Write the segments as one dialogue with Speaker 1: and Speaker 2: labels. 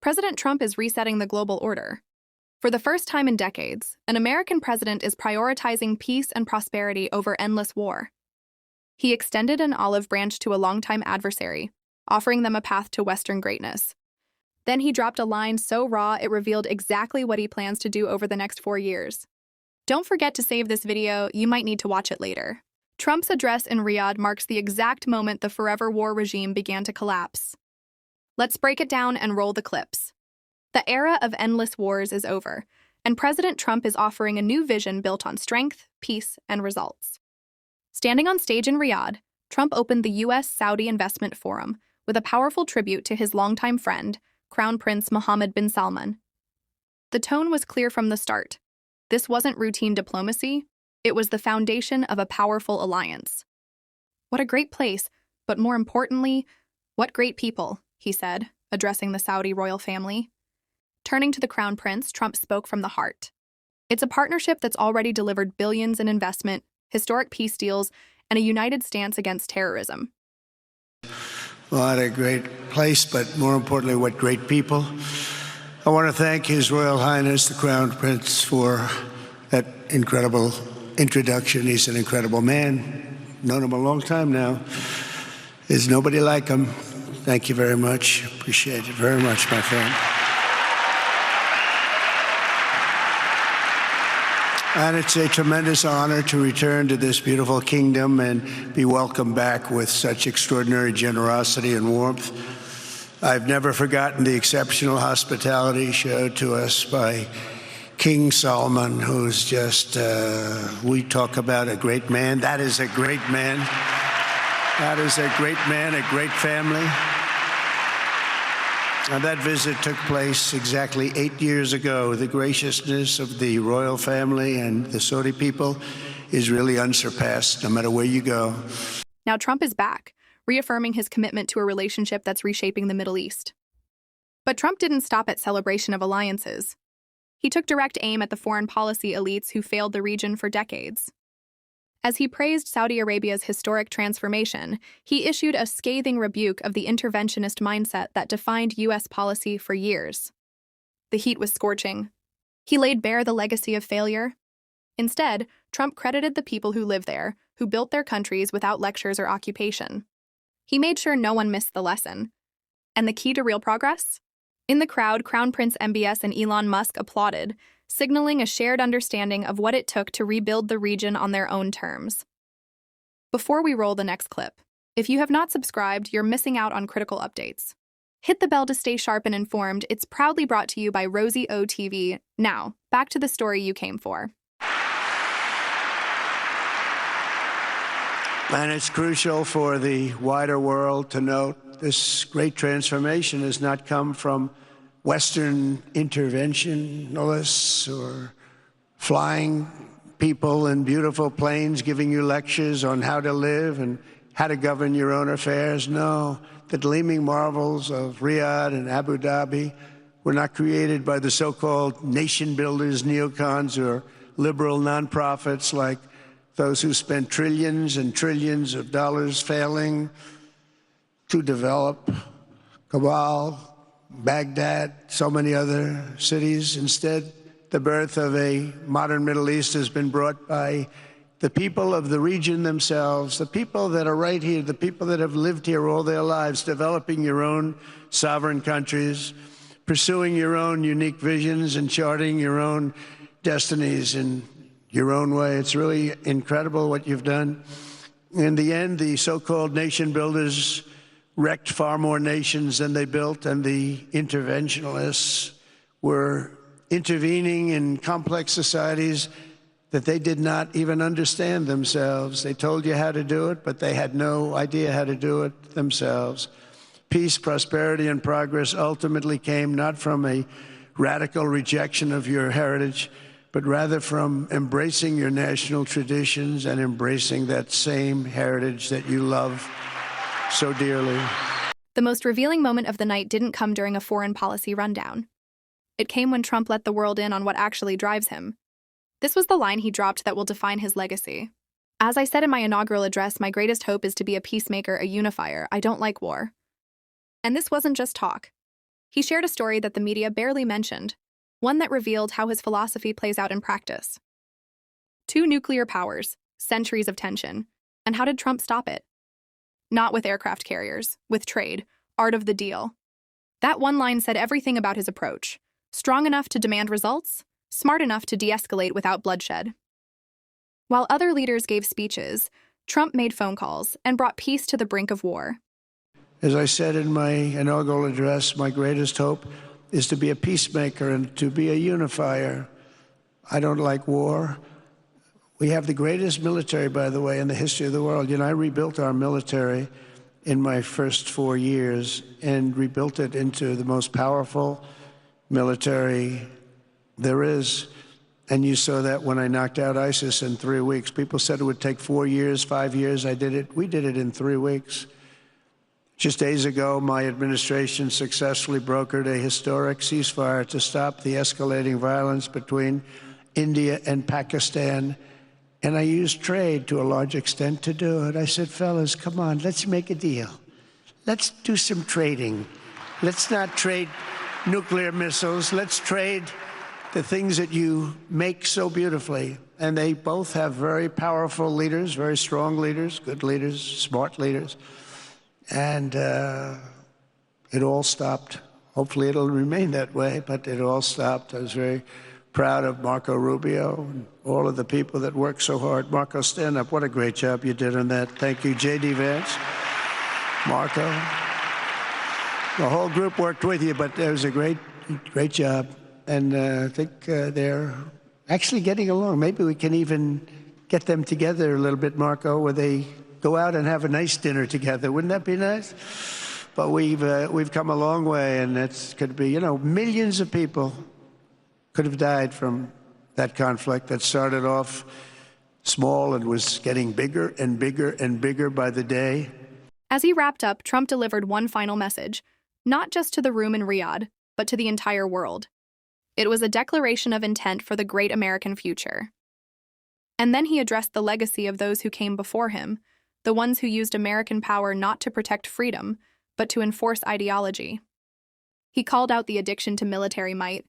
Speaker 1: President Trump is resetting the global order. For the first time in decades, an American president is prioritizing peace and prosperity over endless war. He extended an olive branch to a longtime adversary, offering them a path to Western greatness. Then he dropped a line so raw it revealed exactly what he plans to do over the next 4 years. Don't forget to save this video, you might need to watch it later. Trump's address in Riyadh marks the exact moment the forever war regime began to collapse. Let's break it down and roll the clips. The era of endless wars is over, and President Trump is offering a new vision built on strength, peace, and results. Standing on stage in Riyadh, Trump opened the U.S.-Saudi Investment Forum with a powerful tribute to his longtime friend, Crown Prince Mohammed bin Salman. The tone was clear from the start. This wasn't routine diplomacy, it was the foundation of a powerful alliance. What a great place, but more importantly, what great people, he said, addressing the Saudi royal family. Turning to the Crown Prince, Trump spoke from the heart. It's a partnership that's already delivered billions in investment, historic peace deals, and a united stance against terrorism.
Speaker 2: What a great place, but more importantly, what great people. I want to thank His Royal Highness, the Crown Prince, for that incredible introduction. He's an incredible man. Known him a long time now. There's nobody like him. Thank you very much. Appreciate it very much, my friend. And it's a tremendous honor to return to this beautiful kingdom and be welcomed back with such extraordinary generosity and warmth. I've never forgotten the exceptional hospitality showed to us by King Salman, who's just, we talk about a great man. That is a great man. That is a great man, a great family. And that visit took place exactly 8 years ago. The graciousness of the royal family and the Saudi people is really unsurpassed, no matter where you go.
Speaker 1: Now Trump is back, reaffirming his commitment to a relationship that's reshaping the Middle East. But Trump didn't stop at celebration of alliances. He took direct aim at the foreign policy elites who failed the region for decades. As he praised Saudi Arabia's historic transformation, he issued a scathing rebuke of the interventionist mindset that defined U.S. policy for years. The heat was scorching. He laid bare the legacy of failure. Instead, Trump credited the people who live there, who built their countries without lectures or occupation. He made sure no one missed the lesson. And the key to real progress? In the crowd, Crown Prince MBS and Elon Musk applauded, signaling a shared understanding of what it took to rebuild the region on their own terms. Before we roll the next clip, if you have not subscribed, you're missing out on critical updates. Hit the bell to stay sharp and informed. It's proudly brought to you by Rosie OTV. Now, back to the story you came for.
Speaker 2: And it's crucial for the wider world to note this great transformation has not come from Western interventionists or flying people in beautiful planes giving you lectures on how to live and how to govern your own affairs. No, the gleaming marvels of Riyadh and Abu Dhabi were not created by the so-called nation builders, neocons, or liberal nonprofits like those who spent trillions and trillions of dollars failing to develop Kabul, Baghdad, so many other cities. Instead, the birth of a modern Middle East has been brought by the people of the region themselves, the people that are right here, the people that have lived here all their lives, developing your own sovereign countries, pursuing your own unique visions and charting your own destinies in your own way. It's really incredible what you've done. In the end, the so-called nation builders wrecked far more nations than they built, and the interventionists were intervening in complex societies that they did not even understand themselves. They told you how to do it, but they had no idea how to do it themselves. Peace, prosperity, and progress ultimately came not from a radical rejection of your heritage, but rather from embracing your national traditions and embracing that same heritage that you love so dearly.
Speaker 1: The most revealing moment of the night didn't come during a foreign policy rundown. It came when Trump let the world in on what actually drives him. This was the line he dropped that will define his legacy. As I said in my inaugural address, my greatest hope is to be a peacemaker, a unifier. I don't like war. And this wasn't just talk. He shared a story that the media barely mentioned, one that revealed how his philosophy plays out in practice. 2 nuclear powers, centuries of tension, and how did Trump stop it? Not with aircraft carriers, with trade, art of the deal. That one line said everything about his approach. Strong enough to demand results, smart enough to de-escalate without bloodshed. While other leaders gave speeches, Trump made phone calls and brought peace to the brink of war.
Speaker 2: As I said in my inaugural address, my greatest hope is to be a peacemaker and to be a unifier. I don't like war. We have the greatest military, by the way, in the history of the world. You know, I rebuilt our military in my first 4 years and rebuilt it into the most powerful military there is. And you saw that when I knocked out ISIS in 3 weeks. People said it would take 4 years, 5 years. I did it. We did it in 3 weeks. Just days ago, my administration successfully brokered a historic ceasefire to stop the escalating violence between India and Pakistan. And I used trade to a large extent to do it. I said, fellas, come on, let's make a deal. Let's do some trading. Let's not trade nuclear missiles. Let's trade the things that you make so beautifully. And they both have very powerful leaders, very strong leaders, good leaders, smart leaders. And it all stopped. Hopefully it'll remain that way, but it all stopped. I was very proud of Marco Rubio and all of the people that worked so hard. Marco, stand up. What a great job you did on that. Thank you, J.D. Vance, Marco. The whole group worked with you, but it was a great job. And I think they're actually getting along. Maybe we can even get them together a little bit, Marco, where they go out and have a nice dinner together. Wouldn't that be nice? But we've come a long way, and it could be, you know, millions of people could have died from that conflict that started off small and was getting bigger and bigger and bigger by the day.
Speaker 1: As he wrapped up, Trump delivered one final message, not just to the room in Riyadh, but to the entire world. It was a declaration of intent for the great American future. And then he addressed the legacy of those who came before him, the ones who used American power not to protect freedom, but to enforce ideology. He called out the addiction to military might.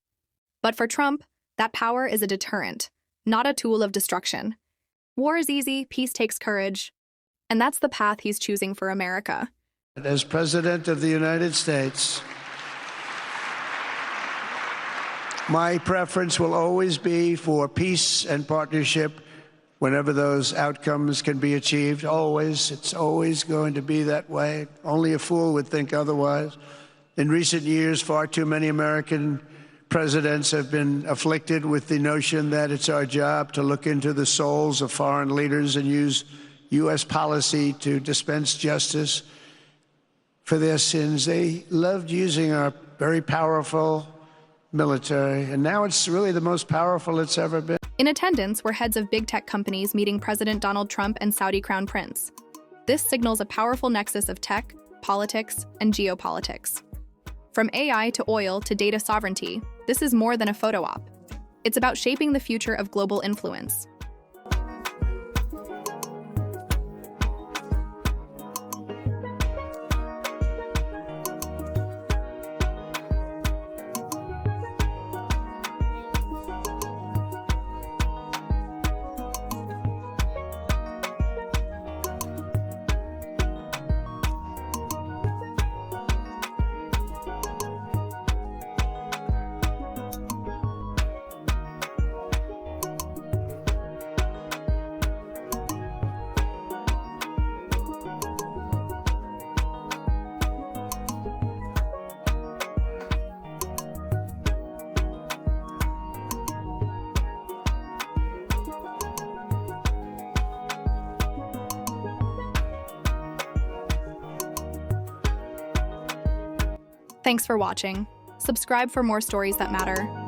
Speaker 1: But for Trump, that power is a deterrent, not a tool of destruction. War is easy, peace takes courage, and that's the path he's choosing for America.
Speaker 2: As President of the United States, my preference will always be for peace and partnership whenever those outcomes can be achieved. Always. It's always going to be that way. Only a fool would think otherwise. In recent years, far too many American presidents have been afflicted with the notion that it's our job to look into the souls of foreign leaders and use U.S. policy to dispense justice for their sins. They loved using our very powerful military, and now it's really the most powerful it's ever been.
Speaker 1: In attendance were heads of big tech companies meeting President Donald Trump and Saudi Crown Prince. This signals a powerful nexus of tech, politics, and geopolitics. From AI to oil to data sovereignty, this is more than a photo op. It's about shaping the future of global influence. Thanks for watching. Subscribe for more stories that matter.